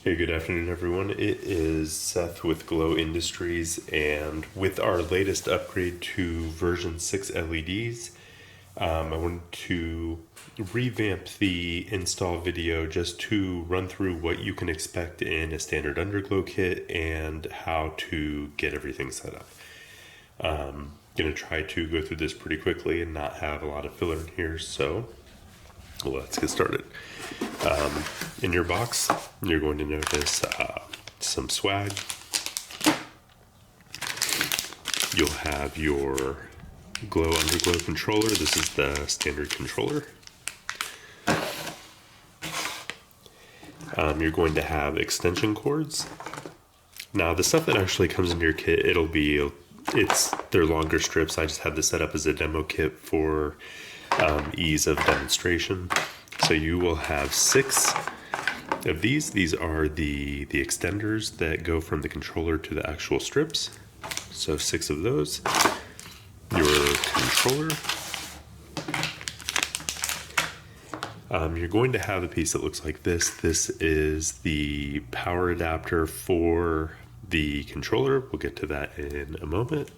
Hey, good afternoon, everyone. It is Seth with Glowe Industries, and with our latest upgrade to version 6 LEDs, I wanted to revamp the install video just to run through what you can expect in a standard Underglow kit and how to get everything set up. Going to try to go through this pretty quickly and not have a lot of filler in here, so let's get started. In your box, you're going to notice some swag. You'll have your Glowe Underglow controller. This is the standard controller. You're going to have extension cords. Now, the stuff that actually comes in your kit, they're longer strips. I just had this set up as a demo kit for ease of demonstration. So you will have 6 of these. These are the extenders that go from the controller to the actual strips. So 6 of those. Your controller. You're going to have a piece that looks like this. This is the power adapter for the controller. We'll get to that in a moment.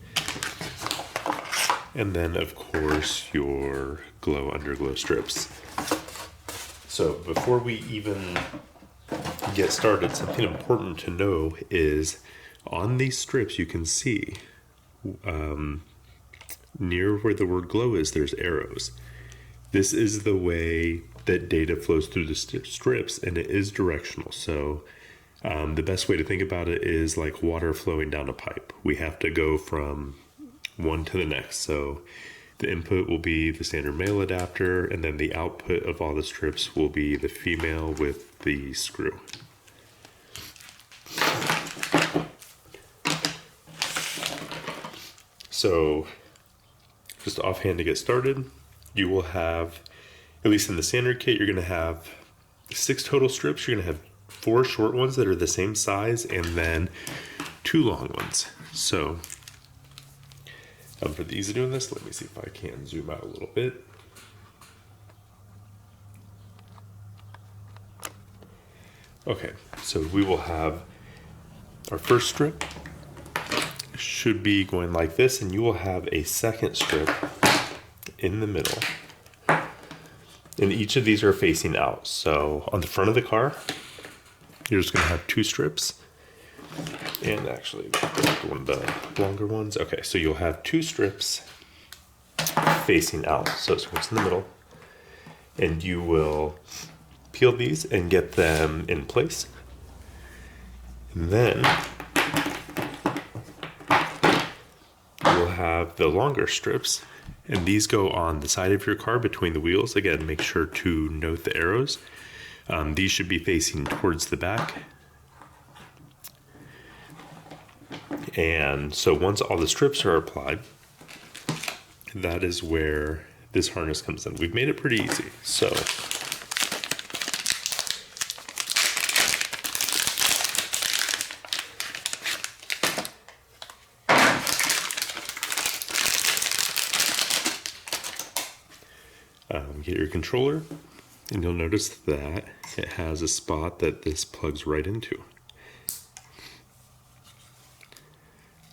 And then, of course, your Glowe Underglow strips. So before we even get started, something important to know is on these strips you can see near where the word glow is, there's arrows. This is the way that data flows through the strips, and it is directional. So the best way to think about it is like water flowing down a pipe. We have to go from one to the next. So the input will be the standard male adapter, and then the output of all the strips will be the female with the screw. So just offhand to get started, you will have, at least in the standard kit, you're going to have 6 total strips. You're going to have 4 short ones that are the same size and then 2 long ones. So for the ease of doing this, let me see if I can zoom out a little bit. Okay, so we will have our first strip should be going like this, and you will have a second strip in the middle. And each of these are facing out. So on the front of the car, you're just going to have 2 strips. And actually, one of the longer ones. Okay, so you'll have 2 strips facing out. So it's what's in the middle. And you will peel these and get them in place. And then you'll have the longer strips. And these go on the side of your car between the wheels. Again, make sure to note the arrows. These should be facing towards the back. And so once all the strips are applied, that is where this harness comes in. We've made it pretty easy. So get your controller, and you'll notice that it has a spot that this plugs right into.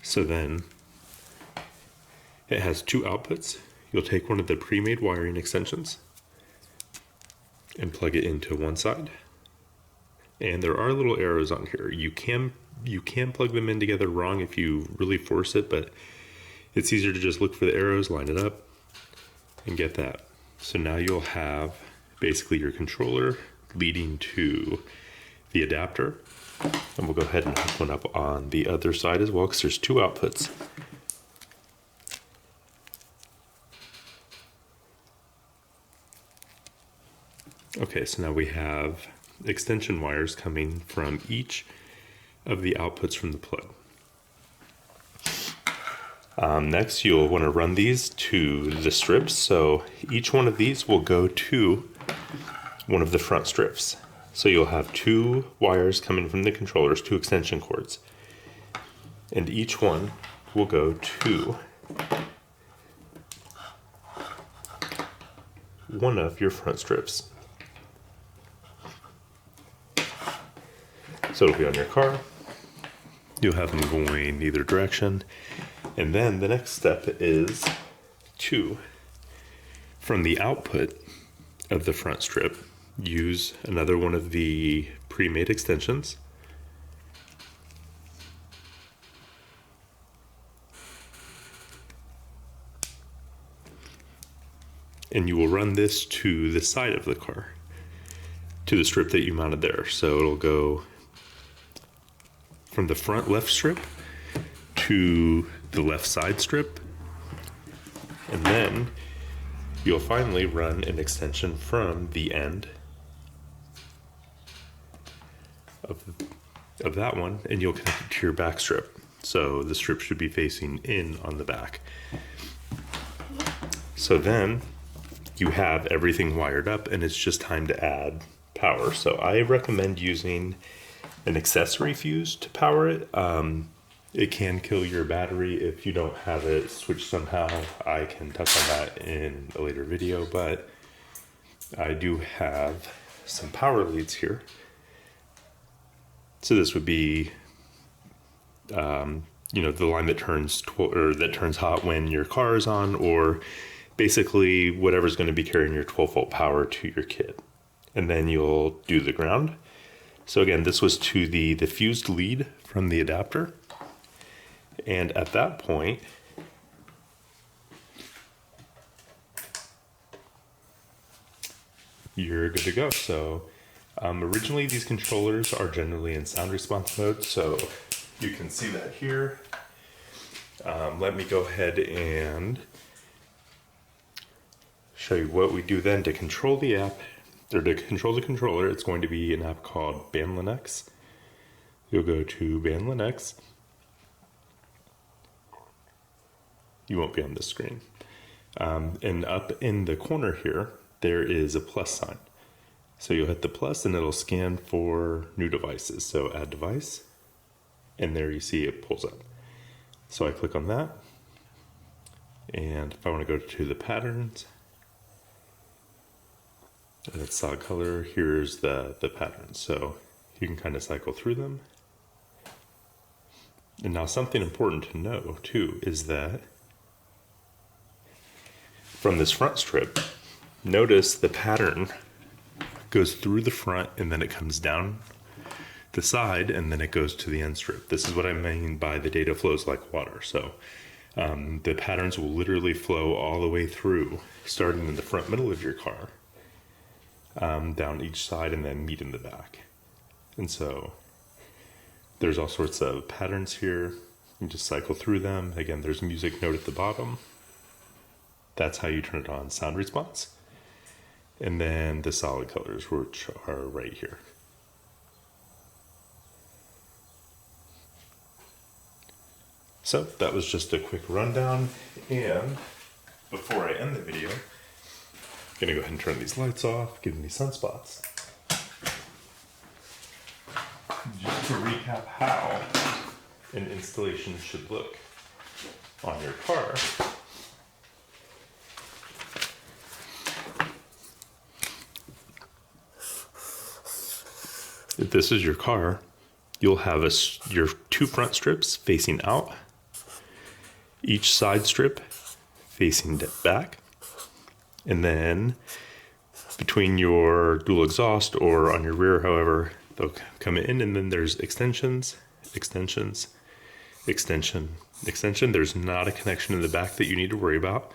So then it has 2 outputs. You'll take one of the pre-made wiring extensions and plug it into one side. And there are little arrows on here. You can plug them in together wrong if you really force it, but it's easier to just look for the arrows, line it up, and get that. So now you'll have basically your controller leading to the adapter. And we'll go ahead and hook one up on the other side as well, because there's 2 outputs. Okay, so now we have extension wires coming from each of the outputs from the plug. Next, you'll want to run these to the strips. So each one of these will go to one of the front strips. So you'll have 2 wires coming from the controllers, 2 extension cords. And each one will go to one of your front strips. So it'll be on your car. You'll have them going either direction. And then the next step is to, from the output of the front strip, use another one of the pre-made extensions. And you will run this to the side of the car, to the strip that you mounted there. So it'll go from the front left strip to the left side strip. And then you'll finally run an extension from the end of that one, and you'll connect it to your back strip. So the strip should be facing in on the back. So then you have everything wired up, and it's just time to add power. So I recommend using an accessory fuse to power it. It can kill your battery if you don't have it switched somehow. I can touch on that in a later video, but I do have some power leads here. So this would be, the line that turns hot when your car is on, or basically whatever's going to be carrying your 12-volt power to your kit. And then you'll do the ground. So again, this was to the fused lead from the adapter. And at that point, you're good to go. So originally these controllers are generally in sound response mode, so you can see that here. Let me go ahead and show you what we do then to control the app, or to control the controller. It's going to be an app called Band Linux. You'll go to Band Linux. You won't be on this screen. And up in the corner here, there is a plus sign. So you'll hit the plus and it'll scan for new devices. So add device, and there you see it pulls up. So I click on that. And if I want to go to the patterns, and it's solid color, here's the patterns. So you can kind of cycle through them. And now something important to know too is that from this front strip, notice the pattern goes through the front and then it comes down the side and then it goes to the end strip. This is what I mean by the data flows like water. So the patterns will literally flow all the way through, starting in the front middle of your car, down each side and then meet in the back. And so there's all sorts of patterns here. You just cycle through them. Again, there's a music note at the bottom. That's how you turn it on, sound response. And then the solid colors, which are right here. So that was just a quick rundown. And before I end the video, I'm gonna go ahead and turn these lights off, give me sunspots. Just to recap how an installation should look on your car. If this is your car, you'll have your two front strips facing out, each side strip facing back, and then between your dual exhaust or on your rear, however, they'll come in, and then there's extensions, extensions, extension, extension. There's not a connection in the back that you need to worry about.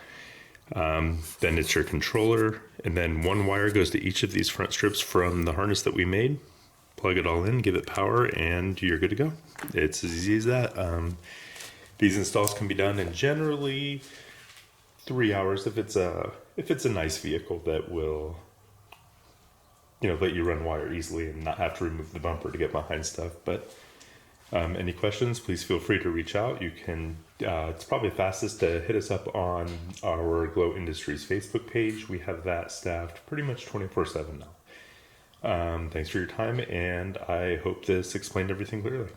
Then it's your controller, and then one wire goes to each of these front strips from the harness that we made. Plug it all in, give it power, and you're good to go. It's as easy as that. These installs can be done in generally 3 hours if it's a nice vehicle that will, let you run wire easily and not have to remove the bumper to get behind stuff. But any questions, please feel free to reach out. You can, it's probably fastest to hit us up on our Glowe Industries Facebook page. We have that staffed pretty much 24/7 now. Thanks for your time, and I hope this explained everything clearly.